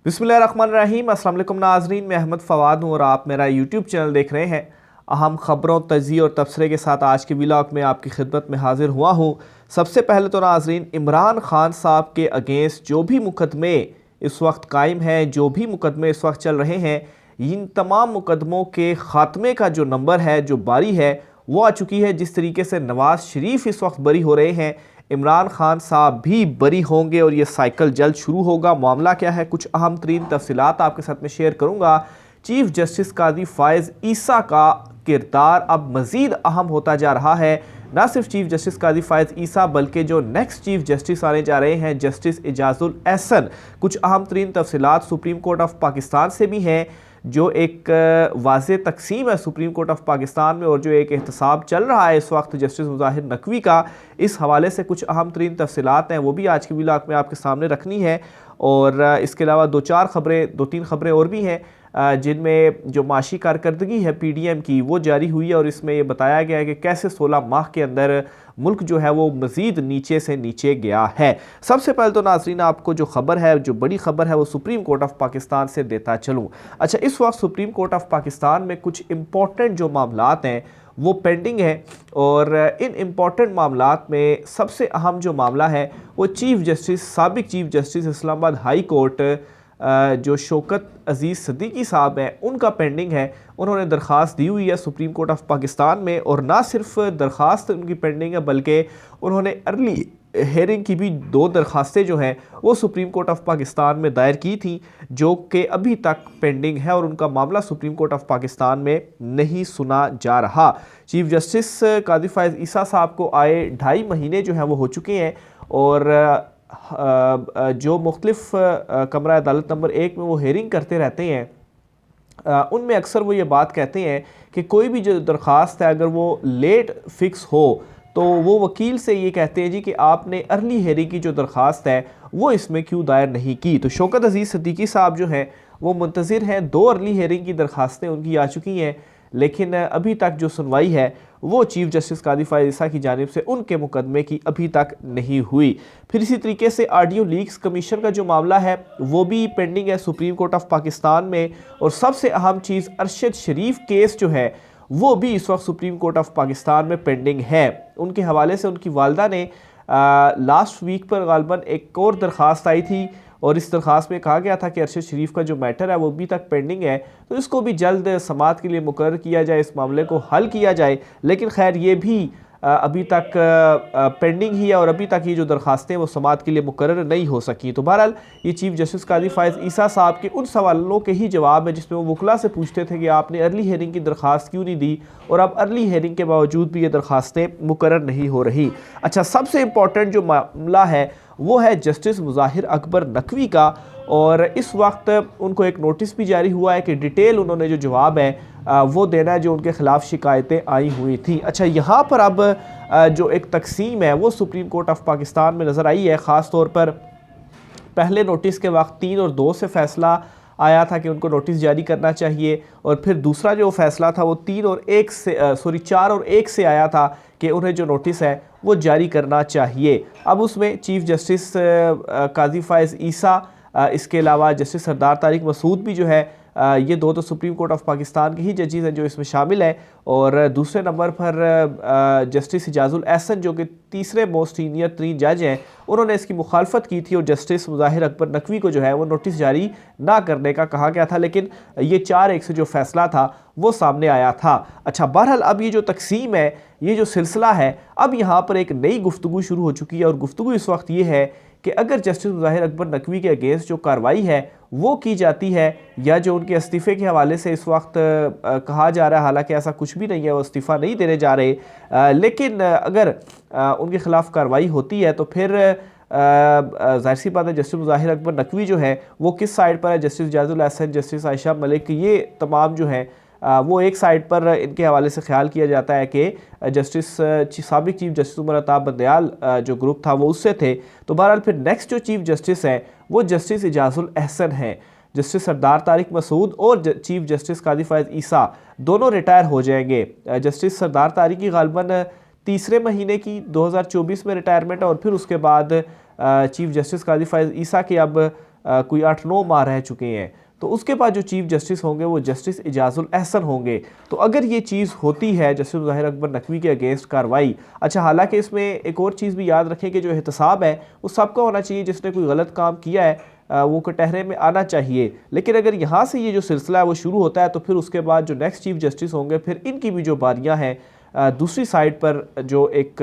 बिस्मिल्लाहिर्रहमानिर्रहीम। अस्सलाम वालेकुम नाज़रीन, मैं अहमद फ़वाद हूँ और आप मेरा यूट्यूब चैनल देख रहे हैं। अहम ख़बरों, तज़िये और तबसरे के साथ आज के व्लॉग में आपकी खिदमत में हाजिर हुआ हूँ। सबसे पहले तो नाज़रीन, इमरान खान साहब के अगेंस्ट जो भी मुकदमे इस वक्त कायम हैं, जो भी मुकदमे इस वक्त चल रहे हैं, इन तमाम मुकदमों के ख़ात्मे का जो नंबर है, जो बारी है, वो आ चुकी है। जिस तरीके से नवाज़ शरीफ इस वक्त बरी हो रहे हैं, इमरान खान साहब भी बरी होंगे और ये साइकिल जल्द शुरू होगा। मामला क्या है, कुछ अहम तरीन तफसीलात आपके साथ में शेयर करूँगा। चीफ जस्टिस कादी फ़ायज़ ईसा का किरदार अब मज़ीद अहम होता जा रहा है। ना सिर्फ चीफ जस्टिस कादी फ़ायज़ ईसा बल्कि जो नेक्स्ट चीफ जस्टिस आने जा रहे हैं, जस्टिस इजाज़ुल एहसन। कुछ अहम तरीन तफसीलात सुप्रीम कोर्ट ऑफ पाकिस्तान से भी हैं, जो एक वाज़े तकसीम है सुप्रीम कोर्ट ऑफ पाकिस्तान में, और जो एक एहतसाब चल रहा है इस वक्त जस्टिस मुज़ाहिर नकवी का, इस हवाले से कुछ अहम तरीन तफसीलात हैं, वो भी आज के व्लॉग में आपके सामने रखनी है। और इसके अलावा दो तीन खबरें और भी हैं, जिनमें जो माशी कारकर्दगी है PDM की, वो जारी हुई है और इसमें ये बताया गया है कि कैसे 16 माह के अंदर मुल्क जो है वो मज़ीद नीचे से नीचे गया है। सबसे पहले तो नाज़रीन, आपको जो खबर है, जो बड़ी खबर है, वो सुप्रीम कोर्ट ऑफ पाकिस्तान से देता चलूँ। अच्छा, इस वक्त सुप्रीम कोर्ट ऑफ पाकिस्तान में कुछ इम्पॉर्टेंट जो मामलात हैं वो पेंडिंग है, और इन इम्पॉर्टेंट मामलात में सबसे अहम जो मामला है वो साबिक chief justice Islamabad high court जो शौकत अजीज़ सिद्दीकी साहब हैं, उनका पेंडिंग है। उन्होंने दरख्वास्त दी हुई है सुप्रीम कोर्ट ऑफ पाकिस्तान में, और ना सिर्फ दरख्वास्त उनकी पेंडिंग है बल्कि उन्होंने अर्ली हेयरिंग की भी 2 दरख्वास्तें जो हैं वो सुप्रीम कोर्ट ऑफ पाकिस्तान में दायर की थी, जो कि अभी तक पेंडिंग है और उनका मामला सुप्रीम कोर्ट ऑफ पाकिस्तान में नहीं सुना जा रहा। चीफ जस्टिस कादी फ़ायज़ ईसा साहब को आए 2.5 महीने जो हैं वो हो चुके हैं, और जो मुख्तलिफ कमरा अदालत नंबर 1 में वो हेयरिंग करते रहते हैं, उनमें अक्सर वो ये बात कहते हैं कि कोई भी जो दरख्वास्त है, अगर वो लेट फिक्स हो तो वो वकील से ये कहते हैं जी कि आपने अर्ली हेयरिंग की जो दरख्वास्त है वो इसमें क्यों दायर नहीं की। तो शौकत अजीज़ सिद्दीकी साहब जो हैं वो मुंतज़िर हैं। 2 अर्ली हेयरिंग की दरख्वास्तें उनकी आ चुकी हैं, लेकिन अभी तक जो सुनवाई है वो चीफ जस्टिस कादी फ़ायज़ ईसा की जानिब से उनके मुकदमे की अभी तक नहीं हुई। फिर इसी तरीके से ऑडियो लीक्स कमीशन का जो मामला है वो भी पेंडिंग है सुप्रीम कोर्ट ऑफ पाकिस्तान में। और सबसे अहम चीज़, अरशद शरीफ केस जो है वो भी इस वक्त सुप्रीम कोर्ट ऑफ पाकिस्तान में पेंडिंग है। उनके हवाले से उनकी वालदा ने लास्ट वीक पर गालबन एक और दरख्वास्त आई थी, और इस दरख्वास्त में कहा गया था कि अरशद शरीफ का जो मैटर है वो अभी तक पेंडिंग है, तो इसको भी जल्द समाअत के लिए मुकर्रर किया जाए, इस मामले को हल किया जाए। लेकिन खैर ये भी अभी तक पेंडिंग ही है, और अभी तक ये जो दरख्वास्तें वो समाअत के लिए मुकर्रर नहीं हो सकी। तो बहरहाल ये चीफ जस्टिस कादी फ़ायज़ ईसा साहब के उन सवालों के ही जवाब है जिसमें वो वकला से पूछते थे कि आपने अर्ली हेयरिंग की दरख्वास्त क्यों नहीं दी, और अब अर्ली हेयरिंग के बावजूद भी ये दरख्वास्तें मुकर्रर नहीं हो रही। अच्छा, सबसे इम्पॉर्टेंट जो मामला है वो है जस्टिस मुज़ाहिर अकबर नकवी का, और इस वक्त उनको एक नोटिस भी जारी हुआ है कि डिटेल उन्होंने जो जवाब है वो देना है जो उनके ख़िलाफ़ शिकायतें आई हुई थी। अच्छा, यहाँ पर अब जो एक तकसीम है वो सुप्रीम कोर्ट ऑफ पाकिस्तान में नज़र आई है। ख़ास तौर पर पहले नोटिस के वक्त 3 और 2 से फ़ैसला आया था कि उनको नोटिस जारी करना चाहिए, और फिर दूसरा जो फ़ैसला था वो 4 और 1 से आया था कि उन्हें जो नोटिस है वो जारी करना चाहिए। अब उसमें चीफ जस्टिस कादी फ़ायज़ ईसा, इसके अलावा जस्टिस सरदार तारिक मसूद भी जो है, ये 2 तो सुप्रीम कोर्ट ऑफ पाकिस्तान के ही जजेस हैं जो इसमें शामिल है, और दूसरे नंबर पर जस्टिस इजाज़ुल एहसन जो कि तीसरे मोस्ट सीनियर 3 जज हैं, उन्होंने इसकी मुखालफत की थी, और जस्टिस मुज़ाहिर अकबर नकवी को जो है वो नोटिस जारी ना करने का कहा गया था, लेकिन ये 4-1 से जो फैसला था वो सामने आया था। अच्छा, बहरहाल अब ये जो तकसीम है, ये जो सिलसिला है, अब यहाँ पर एक नई गुफ्तगू शुरू हो चुकी है, और गुफ्तगू इस वक्त ये है कि अगर जस्टिस मुज़ाहिर अकबर नकवी के अगेंस्ट जो कार्रवाई है वो की जाती है, या जो उनके इस्तीफ़े के हवाले से इस वक्त कहा जा रहा है, हालांकि ऐसा कुछ भी नहीं है, वो इस्तीफ़ा नहीं देने जा रहे, लेकिन अगर उनके ख़िलाफ़ कार्रवाई होती है तो फिर ज़ाहिर सी बात है जस्टिस मुज़ाहिर अकबर नकवी जो है वो किस साइड पर है। जस्टिस इजाज़ुल एहसन, जस्टिस आयशा मलिक, ये तमाम जो हैं वो एक साइड पर इनके हवाले से ख्याल किया जाता है कि जस्टिस साबिक चीफ जस्टिस उमर अताब बंदयाल जो ग्रुप था वो उससे थे। तो बहरहाल फिर नेक्स्ट जो चीफ जस्टिस हैं वो जस्टिस इजाज़ुल एहसन हैं। जस्टिस सरदार तारिक मसूद और चीफ जस्टिस कादी फ़ायज़ ईसा दोनों रिटायर हो जाएंगे। जस्टिस सरदार तारिक की गालबन तीसरे महीने की 2024 में रिटायरमेंट है, और फिर उसके बाद चीफ जस्टिस कादी फ़ायज़ ईसा की अब कोई 8-9 माह रह चुके हैं। तो उसके बाद जो चीफ़ जस्टिस होंगे वो जस्टिस इजाज़ुल एहसन होंगे। तो अगर ये चीज़ होती है जस्टिस ज़ाहिर अकबर नकवी के अगेंस्ट कार्रवाई, अच्छा हालांकि इसमें एक और चीज़ भी याद रखें कि जो एहतसाब है वो सबका होना चाहिए, जिसने कोई गलत काम किया है वो कटहरे में आना चाहिए। लेकिन अगर यहाँ से ये जो सिलसिला है वो शुरू होता है तो फिर उसके बाद जो नेक्स्ट चीफ़ जस्टिस होंगे फिर इनकी भी जो बारियाँ हैं दूसरी साइड पर जो एक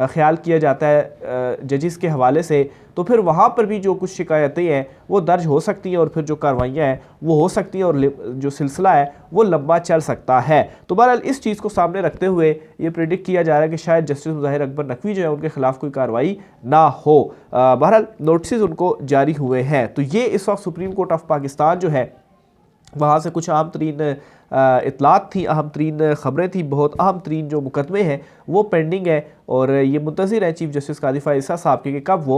ख्याल किया जाता है जजिस के हवाले से, तो फिर वहाँ पर भी जो कुछ शिकायतें हैं वो दर्ज हो सकती हैं और फिर जो कार्रवाइयाँ हैं वो हो सकती हैं और जो सिलसिला है वो लंबा चल सकता है। तो बहरहाल इस चीज़ को सामने रखते हुए ये प्रेडिक्ट किया जा रहा है कि शायद जस्टिस ज़ाहिर अकबर नकवी जो है उनके खिलाफ कोई कार्रवाई ना हो। बहरहाल नोटिस उनको जारी हुए हैं। तो ये इस वक्त सुप्रीम कोर्ट ऑफ पाकिस्तान जो है वहाँ से कुछ अहम तरीन इतलात थी, अहम तरीन ख़बरें थी, बहुत अहम तरीन जो मुकदमे हैं वो पेंडिंग है और ये मुंतज़िर है चीफ़ जस्टिस कादी फ़ाइज़ साहब के कि कब वो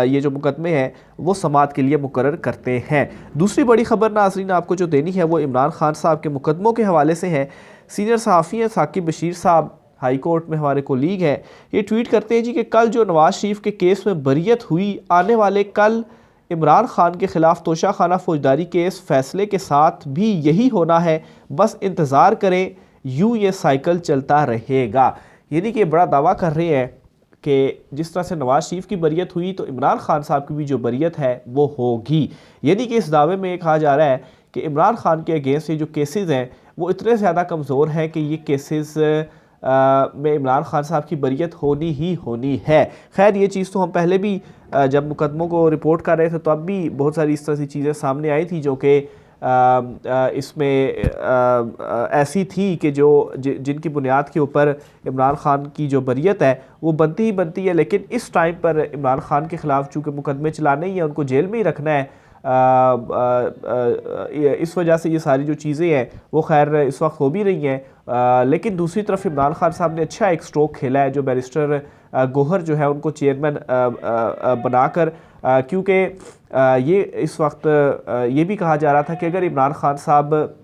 ये जो मुकदमे हैं वो समाअत के लिए मुकर्रर करते हैं। दूसरी बड़ी ख़बर नाज़रीन आपको जो देनी है वो इमरान खान साहब के मुकदमों के हवाले से है। सीनियर सहाफ़ी हैं साकिब बशीर साहब, हाई कोर्ट में हमारे कोलीग हैं, ये ट्वीट करते हैं जी कि कल जो नवाज़ शरीफ के केस में बरियत हुई, आने वाले कल इमरान खान के ख़िलाफ़ तोशाखाना फौजदारी केस फैसले के साथ भी यही होना है, बस इंतज़ार करें, यूँ ये साइकिल चलता रहेगा। यानी कि बड़ा दावा कर रहे हैं कि जिस तरह से नवाज़ शरीफ की बरियत हुई तो इमरान खान साहब की भी जो बरियत है वो होगी। यानी कि इस दावे में कहा जा रहा है कि इमरान खान के अगेंस्ट ये जो केसेस हैं वो इतने ज़्यादा कमज़ोर हैं कि ये केसेस में इमरान खान साहब की बरियत होनी ही होनी है। खैर ये चीज़ तो हम पहले भी जब मुकदमों को रिपोर्ट कर रहे थे तो अब भी बहुत सारी इस तरह की चीज़ें सामने आई थी जो कि इसमें ऐसी थी कि जिनकी बुनियाद के ऊपर इमरान खान की जो बरियत है वो बनती ही बनती है। लेकिन इस टाइम पर इमरान खान के ख़िलाफ़ चूँकि मुकदमे चलाने ही है, उनको जेल में ही रखना है, इस वजह से ये सारी जो चीज़ें हैं वो खैर इस वक्त हो भी रही हैं। लेकिन दूसरी तरफ इमरान खान साहब ने अच्छा एक स्ट्रोक खेला है जो बैरिस्टर गोहर जो है उनको चेयरमैन बनाकर, क्योंकि ये इस वक्त ये भी कहा जा रहा था कि अगर इमरान खान साहब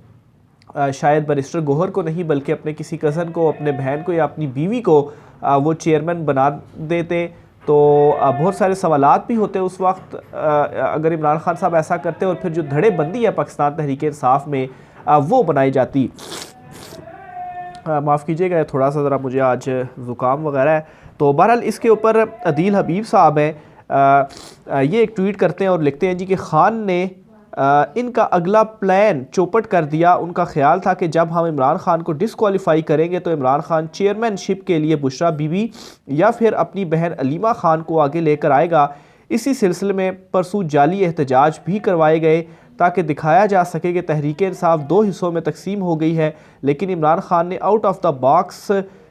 शायद बैरिस्टर गोहर को नहीं बल्कि अपने किसी कज़न को, अपने बहन को या अपनी बीवी को वो चेयरमैन बना देते तो बहुत सारे सवालात भी होते उस वक्त अगर इमरान खान साहब ऐसा करते और फिर जो धड़ेबंदी है पाकिस्तान तहरीक इंसाफ में वो बनाई जाती। माफ़ कीजिएगा थोड़ा सा ज़रा मुझे आज ज़ुकाम वगैरह है। तो बहरहाल इसके ऊपर अदील हबीब साहब हैं, ये एक ट्वीट करते हैं और लिखते हैं जी कि खान ने इनका अगला प्लान चौपट कर दिया। उनका ख्याल था कि जब हम इमरान खान को डिसक्वालीफाई करेंगे तो इमरान खान चेयरमैनशिप के लिए बुशरा बीबी या फिर अपनी बहन अलीमा खान को आगे लेकर आएगा। इसी सिलसिले में परसों जाली एहतजाज भी करवाए गए ताकि दिखाया जा सके कि तहरीक इंसाफ दो हिस्सों में तकसीम हो गई है। लेकिन इमरान खान ने out of the box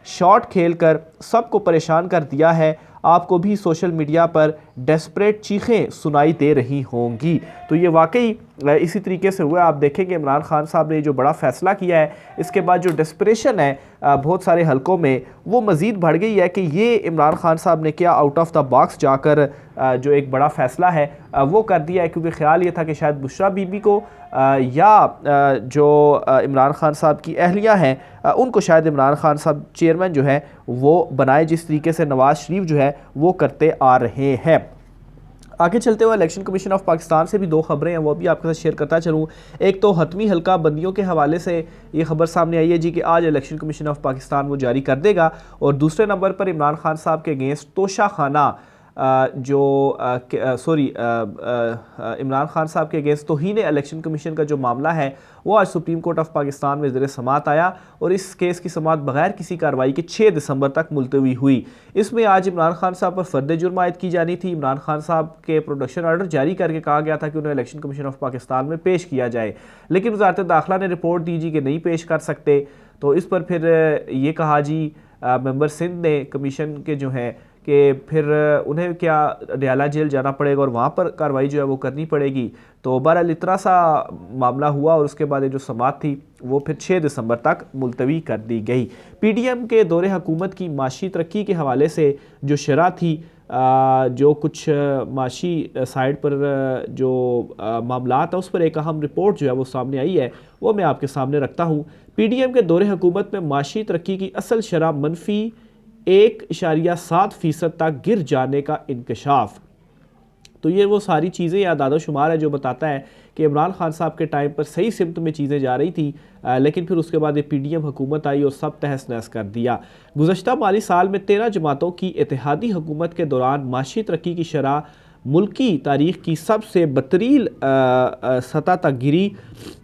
shot खेलकर सबको परेशान कर दिया है। आपको भी सोशल मीडिया पर डेस्परेट चीखें सुनाई दे रही होंगी। तो ये वाकई इसी तरीके से हुआ। आप देखेंगे इमरान खान साहब ने जो बड़ा फ़ैसला किया है इसके बाद जो डेस्परेशन है बहुत सारे हलकों में वो मज़ीद बढ़ गई है कि ये इमरान खान साहब ने क्या आउट ऑफ द बॉक्स जाकर जो एक बड़ा फ़ैसला है वो कर दिया है, क्योंकि ख्याल ये था कि शायद बुशरा बीबी को या जो इमरान खान साहब की अहलिया हैं उनको शायद इमरान खान साहब चेयरमैन जो है वो बनाए, जिस तरीके से नवाज़ शरीफ जो है वो करते आ रहे हैं। आगे चलते हुए इलेक्शन कमीशन ऑफ पाकिस्तान से भी दो खबरें हैं वो भी आपके साथ शेयर करता चलूँ। एक तो हतमी हल्का बंदियों के हवाले से ये खबर सामने आई है जी कि आज इलेक्शन कमीशन ऑफ पाकिस्तान वो जारी कर देगा। और दूसरे नंबर पर इमरान खान साहब के अगेंस्ट तोशाखाना इमरान खान साहब के अगेंस्ट तौहीन इलेक्शन कमीशन का जो मामला है वो आज सुप्रीम कोर्ट ऑफ पाकिस्तान में ज़ेर समाअत आया और इस केस की समाअत बगैर किसी कार्रवाई के 6 दिसंबर तक मुलतवी हुई। इसमें आज इमरान खान साहब पर फ़र्द जुर्म आयद की जानी थी। इमरान खान साहब के प्रोडक्शन ऑर्डर जारी करके कहा गया था कि उन्हें इलेक्शन कमीशन ऑफ पाकिस्तान में पेश किया जाए, लेकिन वज़ारत दाखिला ने रिपोर्ट दी जी कि नहीं पेश कर सकते। तो इस पर फिर ये कहा जी मेंबर सिंध ने कमीशन के जो हैं कि फिर उन्हें क्या डयाला जेल जाना पड़ेगा और वहाँ पर कार्रवाई जो है वो करनी पड़ेगी। तो बहरहाल इतना सा मामला हुआ और उसके बाद ये जो समाअत थी वो फिर 6 दिसंबर तक मुलतवी कर दी गई। पीडीएम के दौरे हुकूमत की माशी तरक्की के हवाले से जो शरह थी, जो कुछ माशी साइड पर जो मामलात है उस पर एक अहम रिपोर्ट जो है वो सामने आई है वो मैं आपके सामने रखता हूँ। पीडीएम के दौरे हुकूमत में माशी तरक्की की असल शरह -1.7% तक गिर जाने का इंकशाफ। तो ये वो सारी चीज़ें या आदाद शुमार है जो बताता है कि इमरान खान साहब के टाइम पर सही सिमत में चीज़ें जा रही थी, लेकिन फिर उसके बाद ये PDM हुकूमत आई और सब तहस नहस कर दिया। गुज़श्ता माली साल में 13 जमातों की इत्तेहादी हुकूमत के दौरान माशी तरक्की की शरह मुल्की तारीख की सबसे बदतरीन सतह तक गिरी।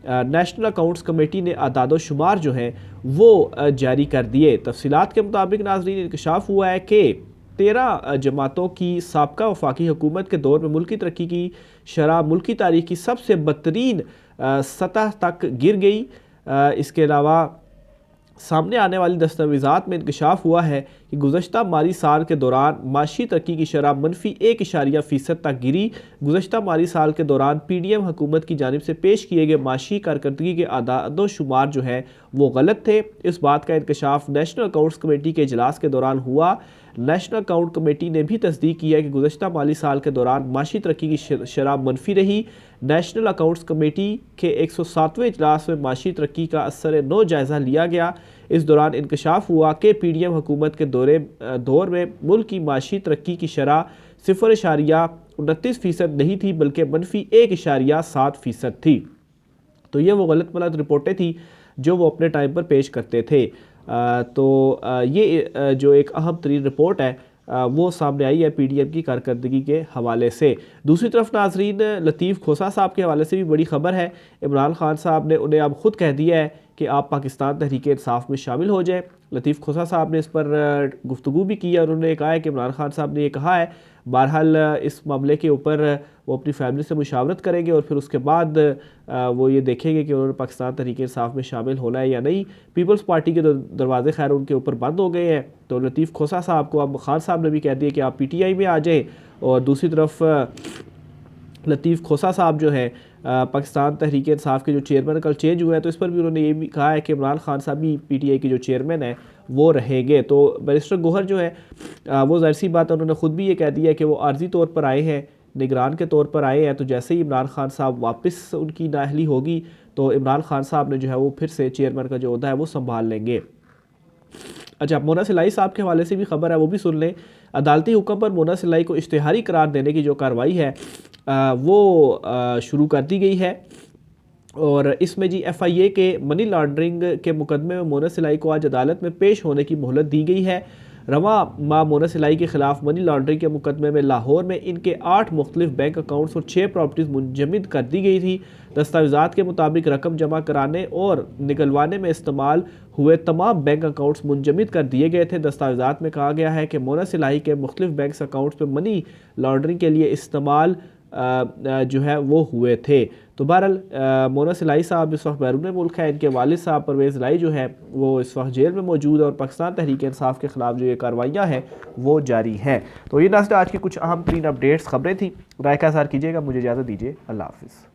नेशनल अकाउंट्स कमेटी ने आदाद शुमार जो हैं वो जारी कर दिए। तफसीलात के मुताबिक नाज़रीन इंकशाफ हुआ है कि 13 जमातों की साबका वफाकी हुकूमत के दौर में मुल्की तरक्की की शरह मुल्की तारीख की सबसे बदतरीन सतह तक गिर गई। इसके अलावा सामने आने वाली दस्तावेज़ात में इंकशाफ हुआ है कि गुज़श्ता माली साल के दौरान माशी तरक्की की शरह -1.1% तक गिरी। गुज़श्ता माली साल के दौरान PDM हुकूमत की जानिब से पेश किए गए माशी कारकर्दगी के आदाद शुमार जो है वो गलत थे। इस बात का इंकशाफ नेशनल अकाउंट्स कमेटी के इजलास के दौरान हुआ। नेशनल अकाउंट कमेटी ने भी तस्दीक किया कि गुज़श्ता माली साल के दौरान माशी तरक्की की शरह मनफी रही। नेशनल अकाउंट्स कमेटी के 107वें इजलास में माशी तरक्की का असर नौ जायज़ा लिया गया। इस दौरान इंकशाफ हुआ कि PDM हुकूमत के दौर में मुल्क की माशी तरक्की की शरह 0.29% नहीं थी बल्कि -1.7% थी। तो ये वो गलत मलत रिपोर्टें थी जो वो अपने टाइम पर पेश करते थे। ये जो एक अहम तरीन रिपोर्ट है वो सामने आई है PDM की कारकर्दगी के हवाले से। दूसरी तरफ नाजरीन लतीफ़ खोसा साहब के हवाले से भी बड़ी ख़बर है। इमरान खान साहब ने उन्हें अब ख़ुद कह दिया है कि आप पाकिस्तान तहरीक इंसाफ में शामिल हो जाएं। लतीफ़ खोसा साहब ने इस पर गुफ्तगू भी की है और उन्होंने कहा है कि इमरान खान साहब ने ये कहा है, बहरहाल इस मामले के ऊपर वो अपनी फैमिली से मुशावरत करेंगे और फिर उसके बाद वो ये देखेंगे कि उन्होंने पाकिस्तान तहरीक इंसाफ में शामिल होना है या नहीं। पीपल्स पार्टी के दरवाजे खैर उनके ऊपर बंद हो गए हैं। तो लतीफ़ खोसा साहब को अब खान साहब ने भी कह दिया कि आप PTI में आ जाएँ। और दूसरी तरफ लतीफ़ खोसा साहब जो है पाकिस्तान तहरीक इंसाफ के जो चेयरमैन कल चेंज हुए हैं, तो इस पर भी उन्होंने ये भी कहा है कि इमरान खान साहब भी PTI के जो चेयरमैन है वो रहेंगे। तो बैरिस्टर गोहर जो है वो ज़ाहिर सी बात है उन्होंने ख़ुद भी ये कह दिया कि वो आर्जी तौर पर आए हैं, निगरान के तौर पर आए हैं। तो जैसे ही इमरान खान साहब वापस उनकी नाअहली होगी तो इमरान खान साहब ने जो है वो फिर से चेयरमैन का जो ओहदा है वो संभाल लेंगे। अच्छा, मोना सिलाई साहब के हवाले से भी खबर है, वो भी सुन लें। अदालती हुक्म पर मोना सिलाई को इश्तिहारी करार देने की जो कार्रवाई है वो शुरू कर दी गई है। और इसमें जी FIA के मनी लॉन्ड्रिंग के मुकदमे में मोना सिलाई को आज अदालत में पेश होने की मोहलत दी गई है। रवा माह मोना सिलाई के खिलाफ मनी लॉन्ड्रिंग के मुकदमे में लाहौर में इनके 8 मुख्तलिफ बैंक अकाउंट्स और 6 प्रॉपर्टीज़ मुंजमद कर दी गई थी। दस्तावेज़ात के मुताबिक रकम जमा कराने और निकलवाने में इस्तेमाल हुए तमाम बैंक अकाउंट्स मुंजमद कर दिए गए थे। दस्तावेज़ात में कहा गया है कि मोना सिलाई के मुख्तलिफ बैंक अकाउंट्स पर मनी लॉन्ड्रिंग के लिए इस्तेमाल जो है वो हुए थे। तो बहरहाल मोना सिलाई साहब इस वक्त बैरून मुल्क है। इनके वालिद साहब परवेज़ लाई जो है वो इस वक्त जेल में मौजूद है और पाकिस्तान तहरीक इंसाफ के ख़िलाफ़ जो ये कार्रवाइयाँ हैं वो जारी हैं। तो ये नाज़रीन आज की कुछ अहम तरीन अपडेट्स खबरें थी। राय का इज़हार कीजिएगा। मुझे इजाज़त दीजिए। अल्लाह हाफ़िज़।